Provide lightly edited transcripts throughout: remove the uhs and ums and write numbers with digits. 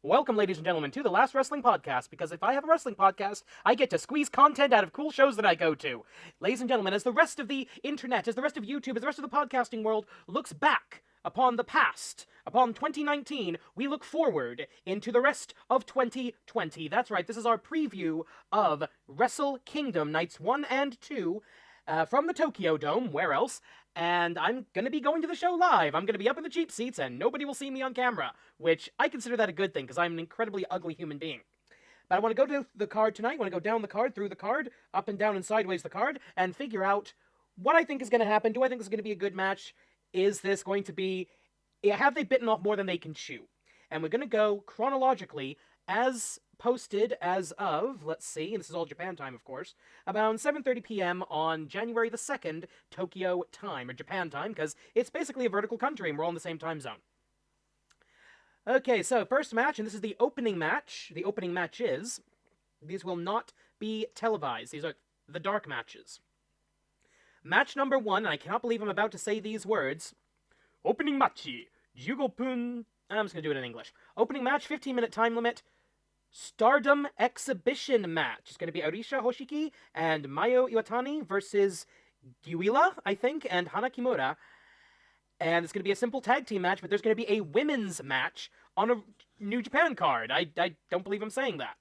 Welcome, ladies and gentlemen, to the Last Wrestling Podcast, because if I have a wrestling podcast, I get to squeeze content out of cool shows that I go to. Ladies and gentlemen, as the rest of the internet, as the rest of YouTube, as the rest of the podcasting world looks back upon the past, upon 2019, we look forward into the rest of 2020. That's right, this is our preview of Wrestle Kingdom Nights 1 and 2 from the Tokyo Dome, where else? And I'm going to be going to the show live. I'm going to be up in the cheap seats, and nobody will see me on camera, which I consider that a good thing, because I'm an incredibly ugly human being. But I want to go to the card tonight. I want to go down the card, through the card, up and down and sideways the card, and figure out what I think is going to happen. Do I think this is going to be a good match? Is this going to be... Have they bitten off more than they can chew? And we're going to go chronologically as posted as of, let's see, and this is all Japan time, of course, about 7:30 p.m. on January the 2nd, Tokyo time, or Japan time, because it's basically a vertical country and we're all in the same time zone. Okay, so first match, and this is the opening match. The opening matches. These will not be televised. These are the dark matches. Match number 1, and I cannot believe I'm about to say these words. Opening match, 15 I'm just going to do it in English. Opening match, 15-minute time limit. Stardom exhibition match. It's going to be Arisha Hoshiki and Mayo Iwatani versus Giuila, I think, and Hana Kimura. And it's going to be a simple tag team match, but there's going to be a women's match on a New Japan card. I don't believe I'm saying that.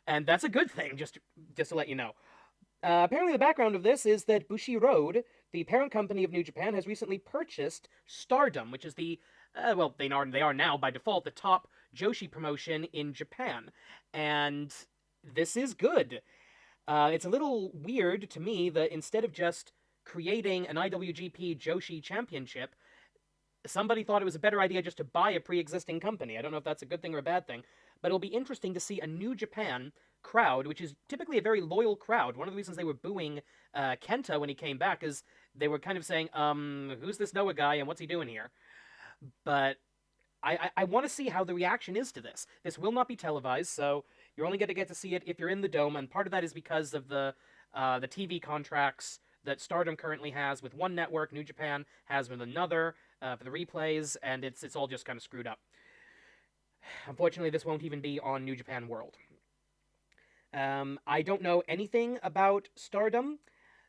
And that's a good thing, just to let you know. Apparently the background of this is that Bushi Road, the parent company of New Japan, has recently purchased Stardom, which is the, they are now, by default, the top Joshi promotion in Japan. And this is good. It's a little weird to me that instead of just creating an IWGP Joshi championship, somebody thought it was a better idea just to buy a pre-existing company. I don't know if that's a good thing or a bad thing, but it'll be interesting to see a New Japan crowd, which is typically a very loyal crowd. One of the reasons they were booing Kenta when he came back is they were kind of saying, who's this Noah guy and what's he doing here? But I want to see how the reaction is to this. This will not be televised, so you're only going to get to see it if you're in the Dome, and part of that is because of the TV contracts that Stardom currently has with one network, New Japan has with another for the replays, and it's all just kind of screwed up. Unfortunately, this won't even be on New Japan World. I don't know anything about Stardom,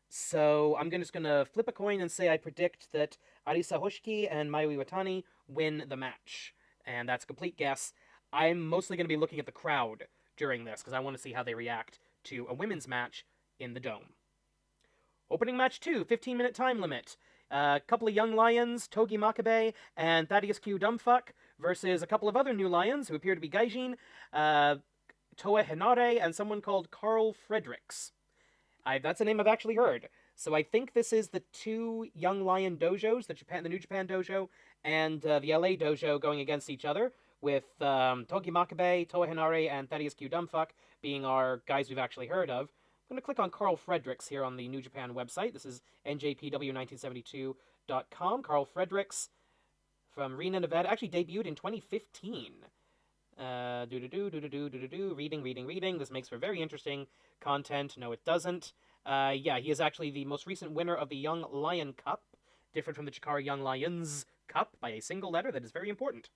so I'm just going to flip a coin and say I predict that Arisa Hoshiki and Mayu Iwatani win the match. And that's a complete guess. I'm mostly going to be looking at the crowd during this, because I want to see how they react to a women's match in the Dome. Opening match 2, 15-minute time limit. A couple of young lions, Togi Makabe and Thaddeus Q Dumbfuck, versus a couple of other new lions who appear to be Gaijin, Toa Henare and someone called Carl Fredericks. That's a name I've actually heard. So I think this is the two Young Lion dojos, the New Japan dojo and the LA dojo going against each other, with Togi Makabe, Toa Henare, and Thaddeus Q Dumbfuck being our guys we've actually heard of. I'm going to click on Carl Fredericks here on the New Japan website. This is njpw1972.com. Carl Fredericks from Reno, Nevada, actually debuted in 2015. Reading. This makes for very interesting content. No, it doesn't. He is actually the most recent winner of the Young Lion Cup, different from the Chikara Young Lions Cup by a single letter. That is very important.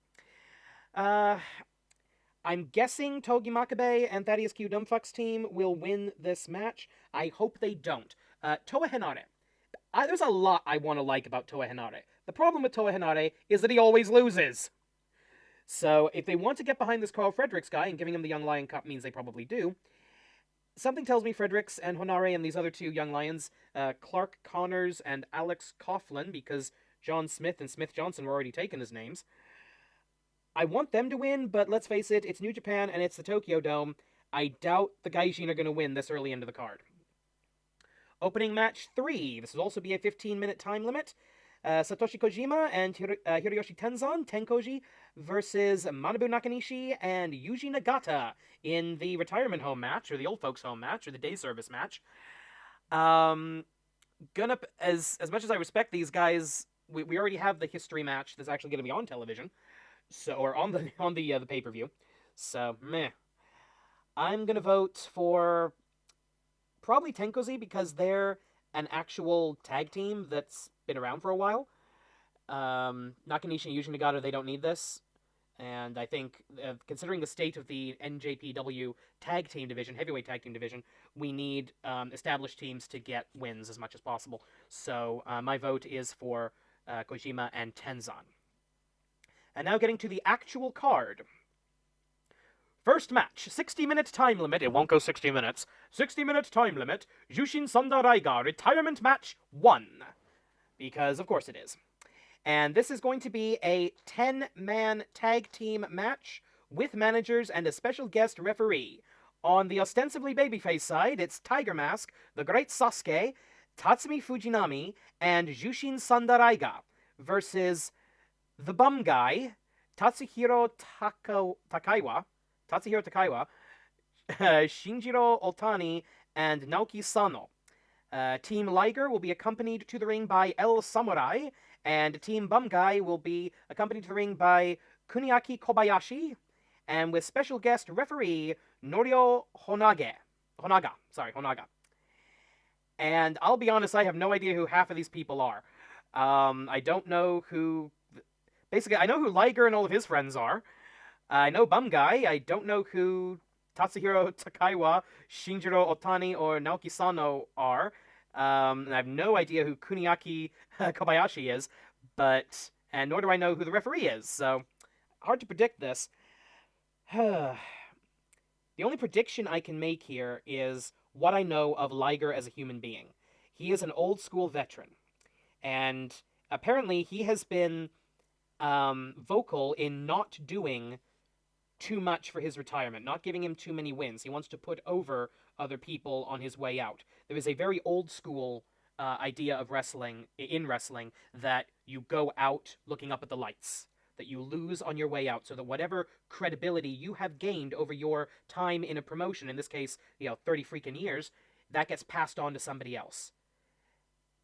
I'm guessing Togi Makabe and Thaddeus Q Dumbfuck's team will win this match. I hope they don't. Toa Henare. There's a lot I want to like about Toa Henare. The problem with Toa Henare is that he always loses. So if they want to get behind this Carl Fredericks guy, and giving him the Young Lion Cup means they probably do, something tells me Fredericks and Honare and these other two young lions, Clark Connors and Alex Coughlin, because John Smith and Smith Johnson were already taken as names, I want them to win, but let's face it, it's New Japan and it's the Tokyo Dome. I doubt the Gaijin are going to win this early into the card. Opening match 3. This will also be a 15-minute time limit. Satoshi Kojima and Hiroyoshi Tenzan, Tenkoji, versus Manabu Nakanishi and Yuji Nagata in the retirement home match, or the old folks home match, or the day service match. As much as I respect these guys, we already have the history match that's actually going to be on television. So, or on the pay-per-view. So, meh. I'm going to vote for probably Tenkoji, because they're an actual tag team that's been around for a while. Nakanishi and Yuji Nagata, they don't need this. And I think, considering the state of the NJPW tag team division, heavyweight tag team division, we need established teams to get wins as much as possible. So my vote is for Kojima and Tenzan. And now getting to the actual card. First match, 60-minute time limit. It won't go 60 minutes. 60-minute time limit. Jushin Thunder Raiga retirement match 1. Because, of course, it is. And this is going to be a 10-man tag team match with managers and a special guest referee. On the ostensibly babyface side, it's Tiger Mask, the Great Sasuke, Tatsumi Fujinami, and Jushin Thunder Raiga versus the bum guy, Tatsuhiro Takaiwa, Shinjiro Otani, and Naoki Sano. Team Liger will be accompanied to the ring by El Samurai, and Team Bum Guy will be accompanied to the ring by Kuniaki Kobayashi, and with special guest referee Norio Honaga. And I'll be honest, I have no idea who half of these people are. I don't know who... Basically, I know who Liger and all of his friends are. I know Bum Guy. I don't know who Tatsuhiro Takaiwa, Shinjiro Otani, or Naoki Sano are. And I have no idea who Kuniaki Kobayashi is, and nor do I know who the referee is, so hard to predict this. The only prediction I can make here is what I know of Liger as a human being. He is an old school veteran, and apparently he has been vocal in not doing too much for his retirement, not giving him too many wins. He wants to put over other people on his way out. There is a very old school idea of wrestling, that you go out looking up at the lights, that you lose on your way out, so that whatever credibility you have gained over your time in a promotion, in this case, 30 freaking years, that gets passed on to somebody else.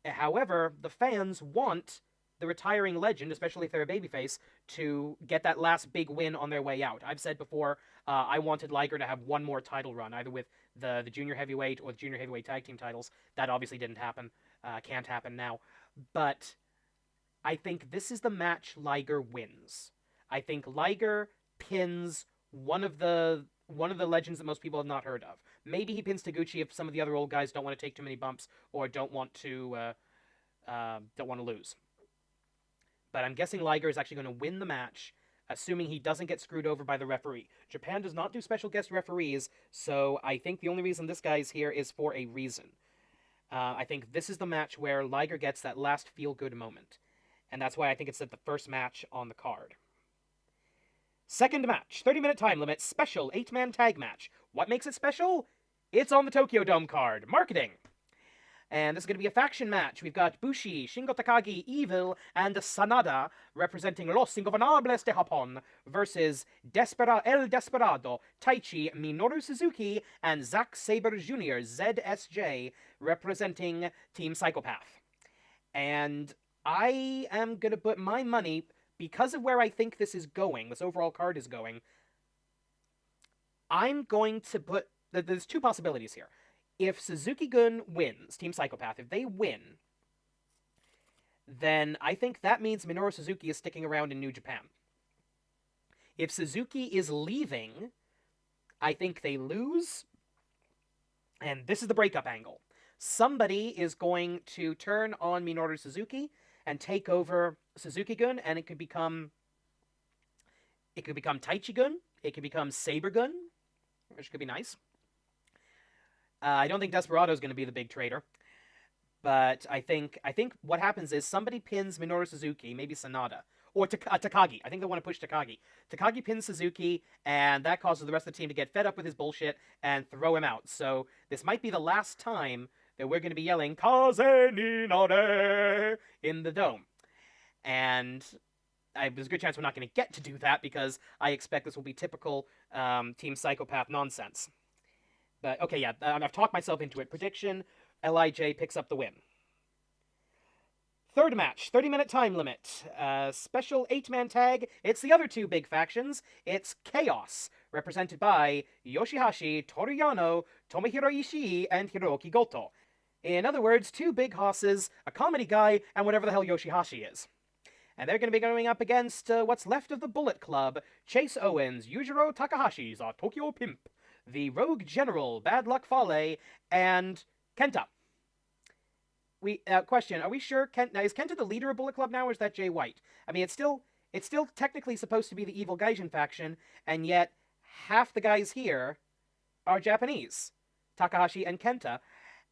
However, the fans want the retiring legend, especially if they're a babyface, to get that last big win on their way out. I've said before, I wanted Liger to have one more title run, either with the junior heavyweight or the junior heavyweight tag team titles. That obviously didn't happen. Can't happen now. But I think this is the match Liger wins. I think Liger pins one of the legends that most people have not heard of. Maybe he pins Taguchi if some of the other old guys don't want to take too many bumps or don't want to lose. But I'm guessing Liger is actually going to win the match, assuming he doesn't get screwed over by the referee. Japan does not do special guest referees, so I think the only reason this guy's here is for a reason. I think this is the match where Liger gets that last feel-good moment. And that's why I think it's the first match on the card. Second match, 30-minute time limit, special 8-man tag match. What makes it special? It's on the Tokyo Dome card. Marketing. And this is going to be a faction match. We've got Bushi, Shingo Takagi, Evil, and Sanada representing Los Ingobernables de Japón versus El Desperado, Taichi, Minoru Suzuki, and Zack Sabre Jr., ZSJ, representing Team Psychopath. And I am going to put my money, because of where I think this is going, this overall card is going, I'm going to put... There's two possibilities here. If Suzuki-gun wins, Team Psychopath, if they win, then I think that means Minoru Suzuki is sticking around in New Japan. If Suzuki is leaving, I think they lose, and this is the breakup angle. Somebody is going to turn on Minoru Suzuki and take over Suzuki-gun, and it could become Taichi-gun, it could become Saber-gun, which could be nice. I don't think Desperado's going to be the big traitor, but I think what happens is somebody pins Minoru Suzuki, maybe Sanada, or Takagi. I think they want to push Takagi. Takagi pins Suzuki, and that causes the rest of the team to get fed up with his bullshit and throw him out. So this might be the last time that we're going to be yelling "Kaze ni nare" in the Dome, and there's a good chance we're not going to get to do that because I expect this will be typical Team Psychopath nonsense. But, okay, yeah, I've talked myself into it. Prediction, LIJ picks up the win. Third match, 30-minute time limit. Special 8-man tag. It's the other two big factions. It's Chaos, represented by Yoshihashi, Toru Yano, Tomohiro Ishii, and Hiroki Goto. In other words, two big hosses, a comedy guy, and whatever the hell Yoshihashi is. And they're going to be going up against what's left of the Bullet Club, Chase Owens, Yujiro Takahashi's Tokyo Pimp, the Rogue General, Bad Luck Fale, and Kenta. Question: are we sure now, is Kenta the leader of Bullet Club now, or is that Jay White? I mean, it's still technically supposed to be the evil Gaijin faction, and yet half the guys here are Japanese, Takahashi and Kenta.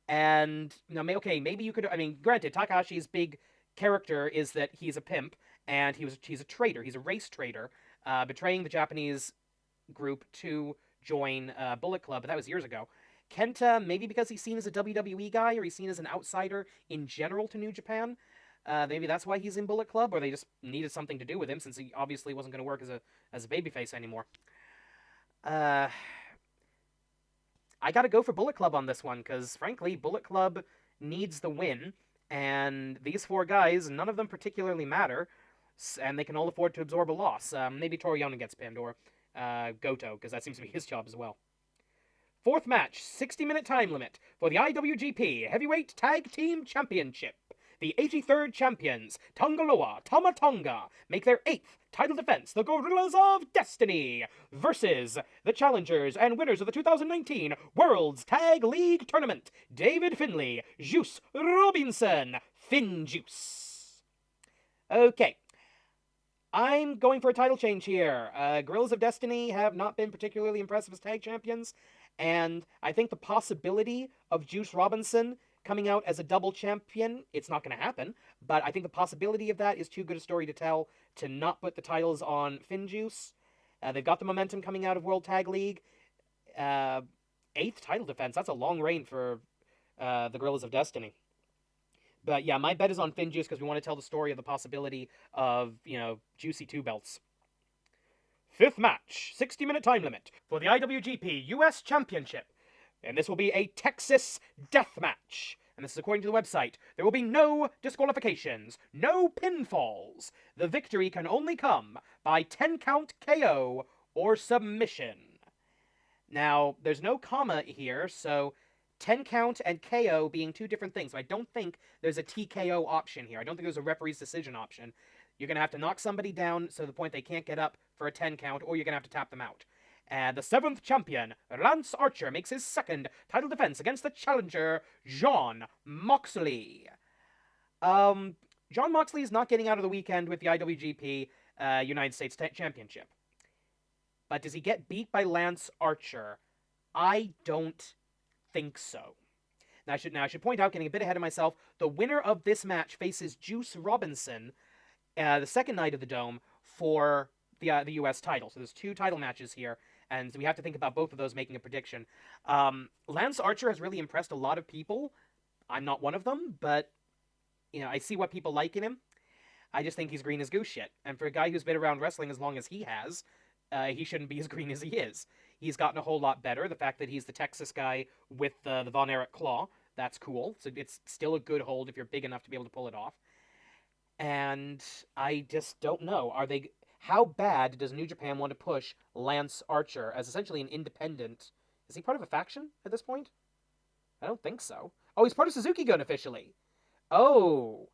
And okay, maybe you could. I mean, granted, Takahashi's big character is that he's a pimp and he's a traitor. He's a race traitor, betraying the Japanese group to join Bullet Club. But that was years ago. Kenta, maybe because he's seen as a WWE guy, or he's seen as an outsider in general to New Japan. Maybe that's why he's in Bullet Club, or they just needed something to do with him, since he obviously wasn't going to work as a babyface anymore. I gotta go for Bullet Club on this one, because frankly, Bullet Club needs the win, and these four guys, none of them particularly matter, and they can all afford to absorb a loss. Maybe Toru Yano gets pinned, or Goto, because that seems to be his job as well. Fourth match, 60-minute time limit for the IWGP Heavyweight Tag Team Championship. The 83rd champions, Tongaloa Tama Tonga, make their 8th title defense, the Gorillas of Destiny, versus the challengers and winners of the 2019 World's Tag League Tournament, David Finlay, Juice Robinson, Finjuice. Okay. I'm going for a title change here. Gorillas of Destiny have not been particularly impressive as tag champions, and I think the possibility of Juice Robinson coming out as a double champion, it's not going to happen, but I think the possibility of that is too good a story to tell to not put the titles on Finjuice. They've got the momentum coming out of World Tag League. 8th title defense, that's a long reign for the Gorillas of Destiny. But yeah, my bet is on Finjuice because we want to tell the story of the possibility of, juicy 2 belts. Fifth match, 60-minute time limit for the IWGP US Championship. And this will be a Texas death match. And this is according to the website. There will be no disqualifications, no pinfalls. The victory can only come by 10-count KO or submission. Now, there's no comma here, so 10 count and KO being two different things. So I don't think there's a TKO option here. I don't think there's a referee's decision option. You're going to have to knock somebody down to the point they can't get up for a 10 count, or you're going to have to tap them out. And the 7th champion, Lance Archer, makes his 2nd title defense against the challenger, Jon Moxley. Jon Moxley is not getting out of the weekend with the IWGP United States Championship. But does he get beat by Lance Archer? I don't think so. Now I should point out, getting a bit ahead of myself, the winner of this match faces Juice Robinson the second night of the Dome for the U.S. title. So there's 2 title matches here, and so we have to think about both of those making a prediction. Lance Archer has really impressed a lot of people. I'm not one of them, but I see what people like in him. I just think he's green as goose shit. And for a guy who's been around wrestling as long as he has, he shouldn't be as green as he is. He's gotten a whole lot better. The fact that he's the Texas guy with the Von Erich claw, that's cool. So it's still a good hold if you're big enough to be able to pull it off. And I just don't know. How bad does New Japan want to push Lance Archer as essentially an independent? Is he part of a faction at this point? I don't think so. Oh, he's part of Suzuki Gun officially. Oh,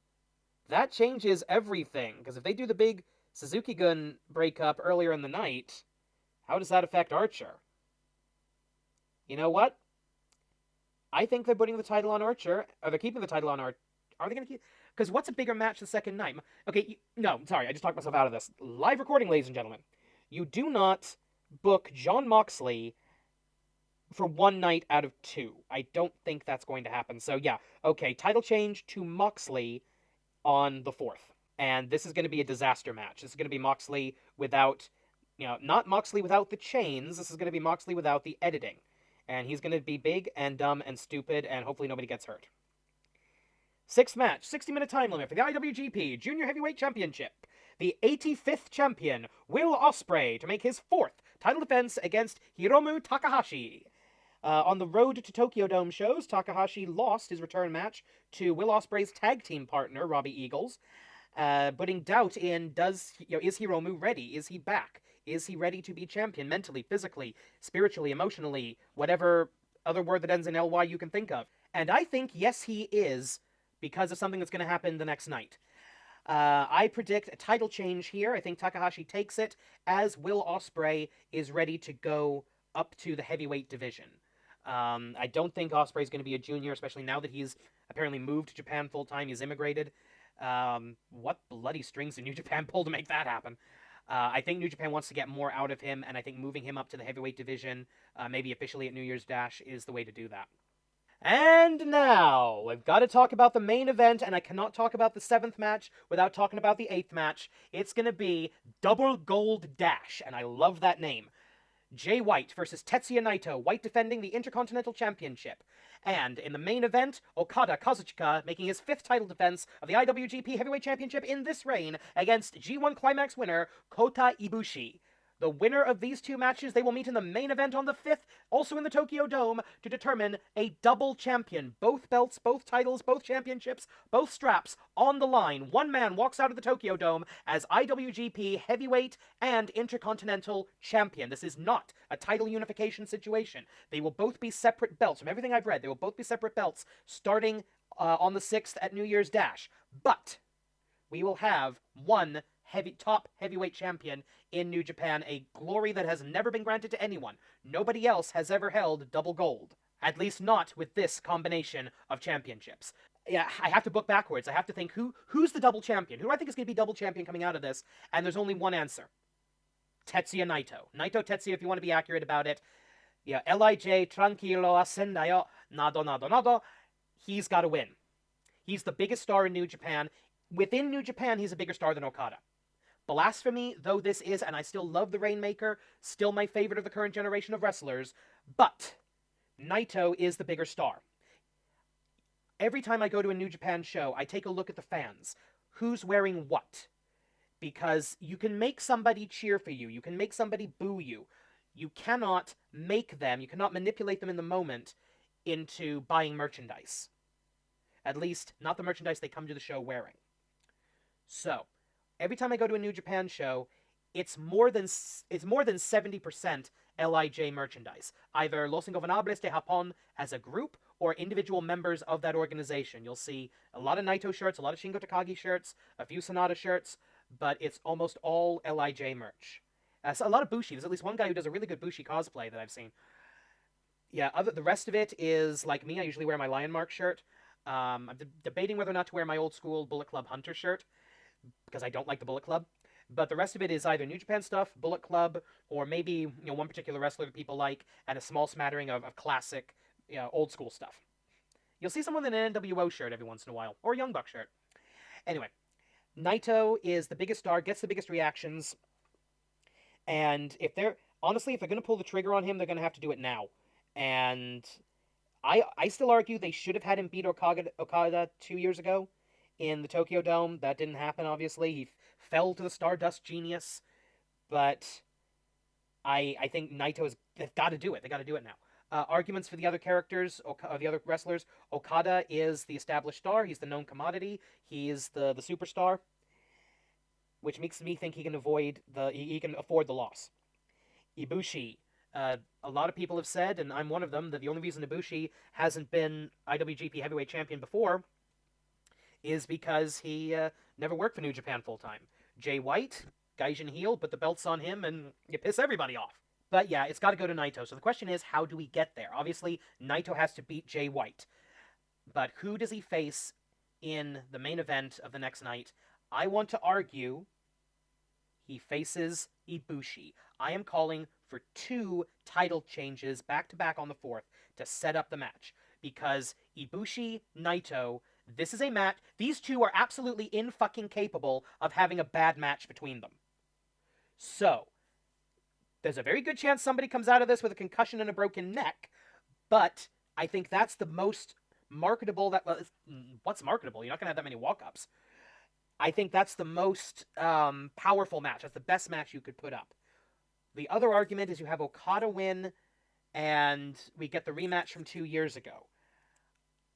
that changes everything. Because if they do the big Suzuki Gun breakup earlier in the night, how does that affect Archer? You know what? I think they're putting the title on Archer. Or they're keeping the title on Archer. Are they going to keep... Because what's a bigger match the second night? Okay, no, sorry, I just talked myself out of this. Live recording, ladies and gentlemen. You do not book Jon Moxley for 1 night out of 2. I don't think that's going to happen. So yeah, okay, title change to Moxley on the 4th. And this is going to be a disaster match. This is going to be Moxley without, not Moxley without the chains. This is going to be Moxley without the editing. And he's going to be big and dumb and stupid, and hopefully nobody gets hurt. 6th match, 60-minute time limit for the IWGP Junior Heavyweight Championship. The 85th champion, Will Ospreay, to make his 4th title defense against Hiromu Takahashi. On the Road to Tokyo Dome shows, Takahashi lost his return match to Will Ospreay's tag team partner, Robbie Eagles, putting doubt in, is Hiromu ready? Is he back? Is he ready to be champion mentally, physically, spiritually, emotionally, whatever other word that ends in LY you can think of? And I think, yes, he is, because of something that's going to happen the next night. I predict a title change here. I think Takahashi takes it, as Will Ospreay is ready to go up to the heavyweight division. I don't think Ospreay is going to be a junior, especially now that he's apparently moved to Japan full time. He's immigrated. What bloody strings did New Japan pull to make that happen? I think New Japan wants to get more out of him, and I think moving him up to the heavyweight division, maybe officially at New Year's Dash, is the way to do that. And now, we've got to talk about the main event, and I cannot talk about the 7th match without talking about the 8th match. It's going to be Double Gold Dash, and I love that name. Jay White versus Tetsuya Naito, White defending the Intercontinental Championship. And in the main event, Okada Kazuchika making his 5th title defense of the IWGP Heavyweight Championship in this reign against G1 Climax winner Kota Ibushi. The winner of these two matches, they will meet in the main event on the 5th, also in the Tokyo Dome, to determine a double champion. Both belts, both titles, both championships, both straps on the line. One man walks out of the Tokyo Dome as IWGP Heavyweight and Intercontinental Champion. This is not a title unification situation. They will both be separate belts. From everything I've read, they will both be separate belts starting on the 6th at New Year's Dash. But we will have one top heavyweight champion in New Japan, a glory that has never been granted to anyone. Nobody else has ever held double gold, at least not with this combination of championships. Yeah, I have to book backwards. I have to think who's the double champion? Who do I think is going to be double champion coming out of this? And there's only one answer. Tetsuya Naito. Naito Tetsuya, if you want to be accurate about it. Yeah, LIJ, tranquilo, asendayo, nado, nado, nado. He's got to win. He's the biggest star in New Japan. Within New Japan, he's a bigger star than Okada. Blasphemy though this is, and I still love the Rainmaker, still my favorite of the current generation of wrestlers, but Naito is the bigger star. Every time I go to a New Japan show, I take a look at the fans. Who's wearing what? Because you can make somebody cheer for you, you can make somebody boo you. You cannot make them, you cannot manipulate them in the moment into buying merchandise. At least, not the merchandise they come to the show wearing. So, every time I go to a New Japan show, it's more than 70% LIJ merchandise. Either Los Ingobernables de Japón as a group, or individual members of that organization. You'll see a lot of Naito shirts, a lot of Shingo Takagi shirts, a few Sonata shirts, but it's almost all LIJ merch. So a lot of Bushi. There's at least one guy who does a really good Bushi cosplay that I've seen. Yeah, the rest of it is like me. I usually wear my Lion Mark shirt. I'm debating whether or not to wear my old school Bullet Club Hunter shirt, because I don't like the Bullet Club. But the rest of it is either New Japan stuff, Bullet Club, or maybe one particular wrestler that people like, and a small smattering of classic, old school stuff. You'll see someone in an NWO shirt every once in a while, or a Young Buck shirt. Anyway, Naito is the biggest star, gets the biggest reactions, and if they're going to pull the trigger on him, they're going to have to do it now. And I still argue they should have had him beat Okada 2 years ago in the Tokyo Dome. That didn't happen, obviously. He fell to the Stardust Genius. But I think they've got to do it. They got to do it now. Arguments for the other characters, the other wrestlers. Okada is the established star. He's the known commodity. He is the superstar, which makes me think he can afford the loss. Ibushi. A lot of people have said, and I'm one of them, that the only reason Ibushi hasn't been IWGP Heavyweight Champion before is because he never worked for New Japan full-time. Jay White, Gaijin heel, put the belts on him, and you piss everybody off. But yeah, it's got to go to Naito. So the question is, how do we get there? Obviously, Naito has to beat Jay White. But who does he face in the main event of the next night? I want to argue he faces Ibushi. I am calling for 2 title changes back-to-back on the 4th to set up the match. Because Ibushi, Naito, this is a match. These two are absolutely in-fucking capable of having a bad match between them. So, there's a very good chance somebody comes out of this with a concussion and a broken neck, but I think that's the most marketable. What's marketable? You're not going to have that many walk-ups. I think that's the most powerful match. That's the best match you could put up. The other argument is you have Okada win, and we get the rematch from 2 years ago.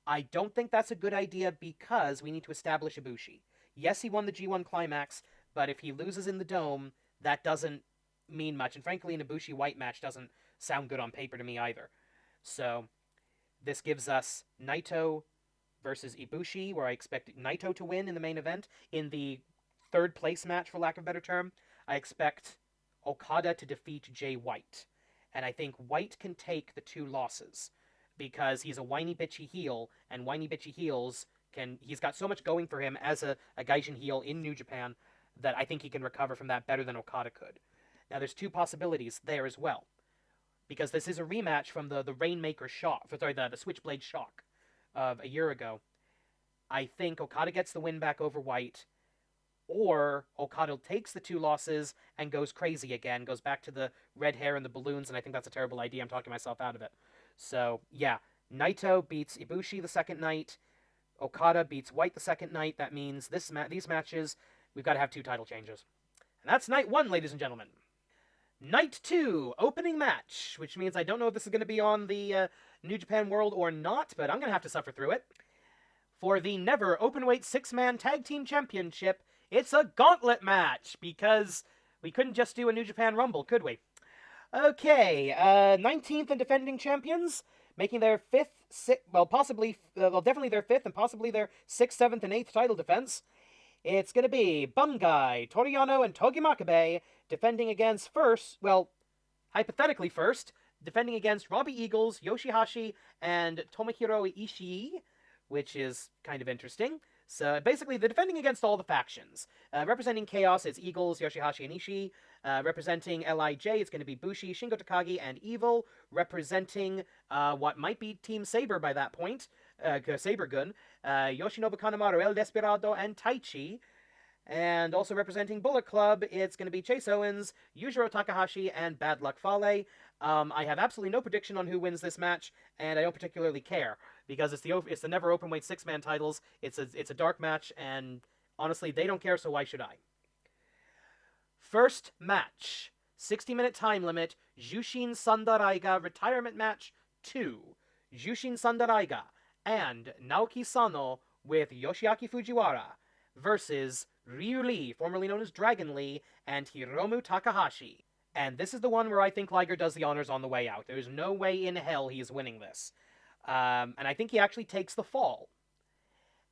I don't think that's a good idea because we need to establish Ibushi. Yes, he won the G1 Climax, but if he loses in the Dome, that doesn't mean much. And frankly, an Ibushi-White match doesn't sound good on paper to me either. So, this gives us Naito versus Ibushi, where I expect Naito to win in the main event. In the third place match, for lack of a better term, I expect Okada to defeat Jay White. And I think White can take the 2 losses because he's a whiny bitchy heel, and whiny bitchy heels he's got so much going for him as a Gaijin heel in New Japan that I think he can recover from that better than Okada could. Now there's 2 possibilities there as well, because this is a rematch from the Rainmaker Shock, sorry, the Switchblade Shock of a year ago. I think Okada gets the win back over White, or Okada takes the 2 losses and goes crazy again, goes back to the red hair and the balloons, and I think that's a terrible idea. I'm talking myself out of it. So, yeah, Naito beats Ibushi the second night, Okada beats White the second night. That means these matches, we've got to have 2 title changes. And that's night 1, ladies and gentlemen. Night 2, opening match, which means I don't know if this is going to be on the New Japan World or not, but I'm going to have to suffer through it. For the Never Openweight 6-Man Tag Team Championship, it's a gauntlet match, because we couldn't just do a New Japan Rumble, could we? Okay, 19th and defending champions, making their 5th, definitely their 5th and possibly their 6th, 7th, and 8th title defense. It's going to be Bum Guy, Toriano, and Togi Makabe defending against hypothetically first, defending against Robbie Eagles, Yoshihashi, and Tomohiro Ishii, which is kind of interesting. So basically, they're defending against all the factions. Representing Chaos, it's Eagles, Yoshihashi, and Ishii. Representing LIJ, it's going to be Bushi, Shingo Takagi, and Evil. Representing what might be Team Saber by that point, Saber-gun, Yoshinobu Kanemaru, El Desperado, and Taichi. And also representing Bullet Club, it's going to be Chase Owens, Yujiro Takahashi, and Bad Luck Fale. I have absolutely no prediction on who wins this match, and I don't particularly care, because it's the Never Openweight 6-man titles. It's a dark match, and honestly, they don't care, so why should I? First match, 60-minute time limit, Jushin Sandaraiga Retirement Match 2. Jushin Sandaraiga and Naoki Sano with Yoshiaki Fujiwara versus Ryu Lee, formerly known as Dragon Lee, and Hiromu Takahashi. And this is the one where I think Liger does the honors on the way out. There's no way in hell he is winning this. And I think he actually takes the fall.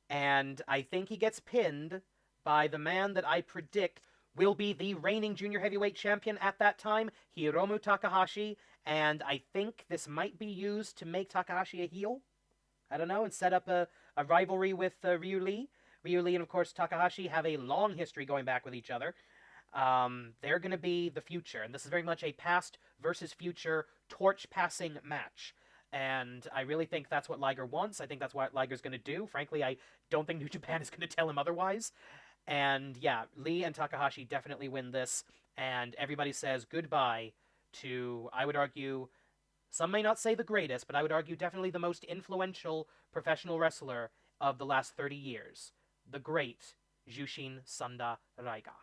And I think he gets pinned by the man that I predict will be the reigning junior heavyweight champion at that time, Hiromu Takahashi. And I think this might be used to make Takahashi a heel. I don't know, and set up a rivalry with Ryu Lee. Ryu Lee and, of course, Takahashi have a long history going back with each other. They're going to be the future, and this is very much a past versus future torch-passing match. And I really think that's what Liger wants. I think that's what Liger's going to do. Frankly, I don't think New Japan is going to tell him otherwise. And yeah, Lee and Takahashi definitely win this, and everybody says goodbye to, I would argue, some may not say the greatest, but I would argue definitely the most influential professional wrestler of the last 30 years. The great Jushin Sandaraiga.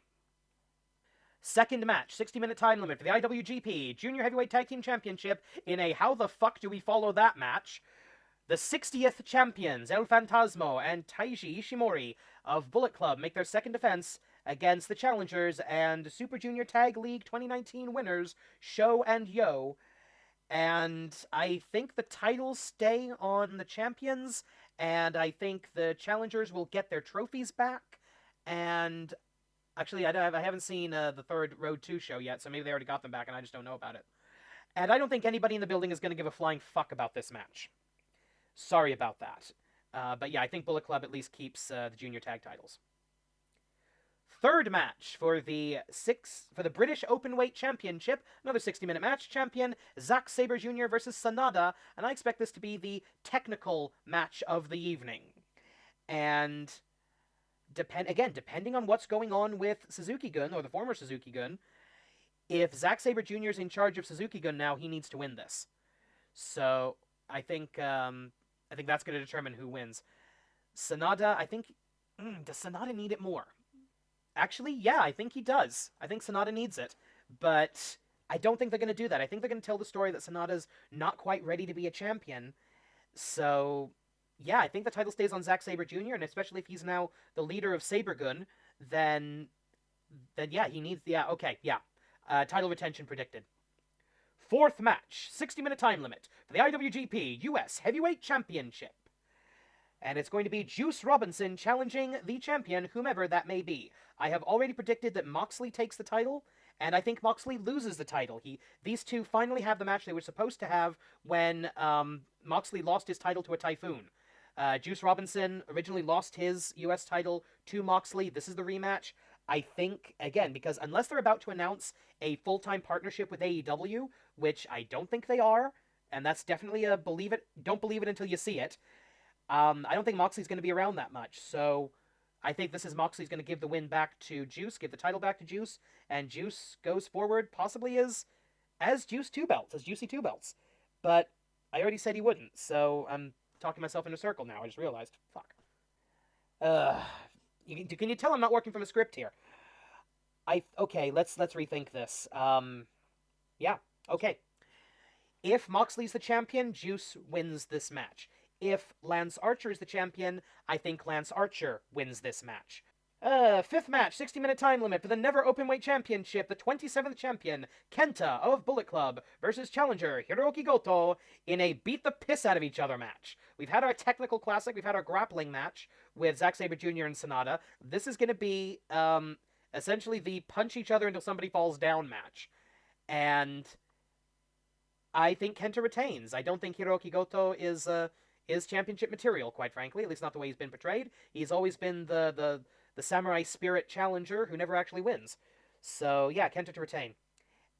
Second match, 60-minute time limit for the IWGP Junior Heavyweight Tag Team Championship in a how the fuck do we follow that match? The 60th champions, El Phantasmo and Taiji Ishimori of Bullet Club, make their second defense against the challengers and Super Junior Tag League 2019 winners, Sho and Yo. And I think the titles stay on the champions, and I think the challengers will get their trophies back. And actually, I haven't seen the third Road 2 show yet, so maybe they already got them back and I just don't know about it. And I don't think anybody in the building is going to give a flying fuck about this match. Sorry about that. But yeah, I think Bullet Club at least keeps the junior tag titles. Third match for the British Openweight Championship, another 60-minute match. Champion Zack Sabre Jr. versus Sanada, and I expect this to be the technical match of the evening. And depending on what's going on with Suzuki-gun, or the former Suzuki-gun, if Zack Sabre Jr. is in charge of Suzuki-gun now, he needs to win this. So I think that's going to determine who wins. Sanada, I think, does Sanada need it more? Actually, yeah, I think he does. I think Sanada needs it. But I don't think they're going to do that. I think they're going to tell the story that Sanada's not quite ready to be a champion. So, yeah, I think the title stays on Zack Sabre Jr., and especially if he's now the leader of Sabre-gun, then yeah, he needs title retention predicted. Fourth match, 60-minute time limit for the IWGP US Heavyweight Championship. And it's going to be Juice Robinson challenging the champion, whomever that may be. I have already predicted that Moxley takes the title, and I think Moxley loses the title. These two finally have the match they were supposed to have when Moxley lost his title to a Typhoon. Juice Robinson originally lost his U.S. title to Moxley. This is the rematch. I think, again, because unless they're about to announce a full-time partnership with AEW, which I don't think they are, and that's definitely a don't believe it until you see it, I don't think Moxley's going to be around that much. So I think this is Moxley's going to give the win back to Juice, give the title back to Juice, and Juice goes forward possibly as Juice 2 belts, as Juicy 2 belts. But I already said he wouldn't, so I'm talking myself in a circle now. I just realized. Fuck. Can you tell I'm not working from a script here? Okay, let's rethink this. Yeah, okay. If Moxley's the champion, Juice wins this match. If Lance Archer is the champion, I think Lance Archer wins this match. Fifth match, 60-minute time limit for the Never Openweight Championship. The 27th champion, Kenta of Bullet Club, versus challenger Hiroki Goto in a beat-the-piss-out-of-each-other match. We've had our technical classic, we've had our grappling match with Zack Sabre Jr. and Sonata. This is going to be, essentially the punch-each-other-until-somebody-falls-down match. And I think Kenta retains. I don't think Hiroki Goto is championship material, quite frankly, at least not the way he's been portrayed. He's always been the samurai spirit challenger who never actually wins. So, yeah, Kenta to retain.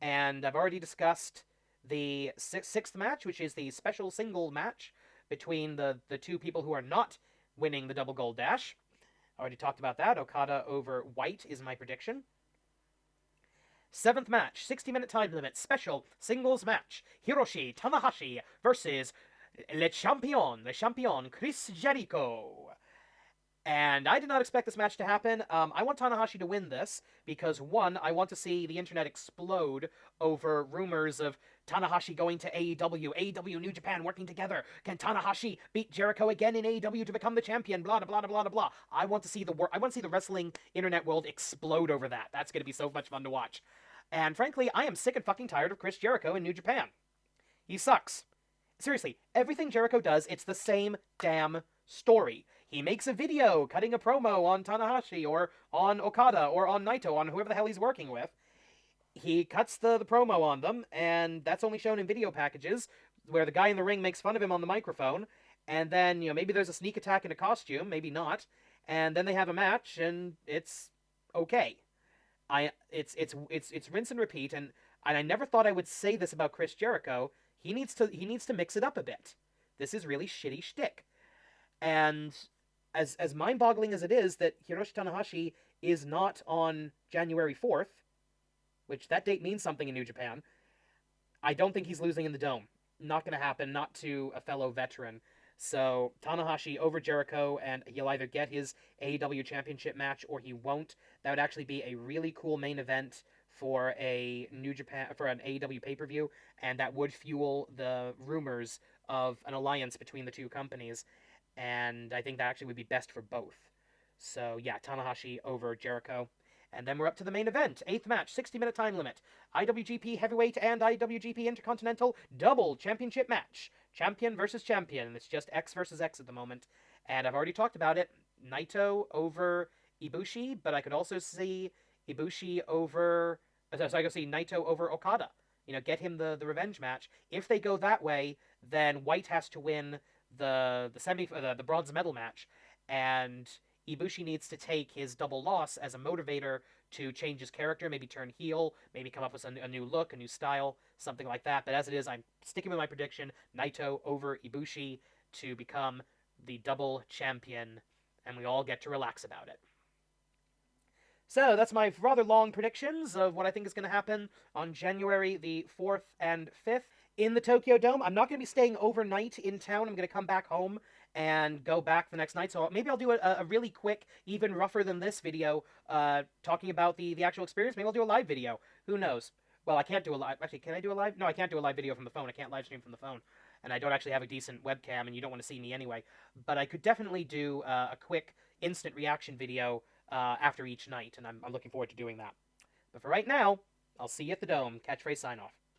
And I've already discussed the sixth match, which is the special single match between the two people who are not winning the double gold dash. I already talked about that. Okada over White is my prediction. Seventh match, 60-minute time limit, special singles match. Hiroshi Tanahashi versus Le Champion, Chris Jericho. And I did not expect this match to happen. I want Tanahashi to win this because, one, I want to see the internet explode over rumors of Tanahashi going to AEW, New Japan working together. Can Tanahashi beat Jericho again in AEW to become the champion? Blah, blah, blah, blah, blah. I want to see the wrestling internet world explode over that. That's going to be so much fun to watch. And frankly, I am sick and fucking tired of Chris Jericho in New Japan. He sucks. Seriously, everything Jericho does, it's the same damn story. He makes a video cutting a promo on Tanahashi or on Okada or on Naito, on whoever the hell he's working with. He cuts the promo on them, and that's only shown in video packages where the guy in the ring makes fun of him on the microphone, and then, maybe there's a sneak attack in a costume, maybe not, and then they have a match, and it's okay. It's rinse and repeat, and I never thought I would say this about Chris Jericho. He needs to mix it up a bit. This is really shitty shtick. And as mind-boggling as it is that Hiroshi Tanahashi is not on January 4th, which that date means something in New Japan, I don't think he's losing in the Dome. Not going to happen, not to a fellow veteran. So Tanahashi over Jericho, and he'll either get his AEW championship match or he won't. That would actually be a really cool main event for an AEW pay-per-view, and that would fuel the rumors of an alliance between the two companies, and I think that actually would be best for both. So yeah, Tanahashi over Jericho. And then we're up to the main event. 8th match, 60-minute time limit. IWGP Heavyweight and IWGP Intercontinental Double Championship match. Champion versus champion. It's just X versus X at the moment. And I've already talked about it. Naito over Ibushi, but I could also see Ibushi over... So I could see Naito over Okada. Get him the revenge match. If they go that way, then White has to win the bronze medal match. And Ibushi needs to take his double loss as a motivator to change his character, maybe turn heel, maybe come up with a new look, a new style, something like that. But as it is, I'm sticking with my prediction, Naito over Ibushi to become the double champion, and we all get to relax about it. So that's my rather long predictions of what I think is going to happen on January the 4th and 5th in the Tokyo Dome. I'm not going to be staying overnight in town. I'm going to come back home and go back the next night. So maybe I'll do a really quick, even rougher than this video, talking about the actual experience. Maybe I'll do a live video. Who knows? Well, I can't do a live... Actually, can I do a live? No, I can't do a live video from the phone. I can't live stream from the phone. And I don't actually have a decent webcam, and you don't want to see me anyway. But I could definitely do a quick instant reaction video after each night, and I'm looking forward to doing that. But for right now, I'll see you at the Dome. Catchphrase sign off.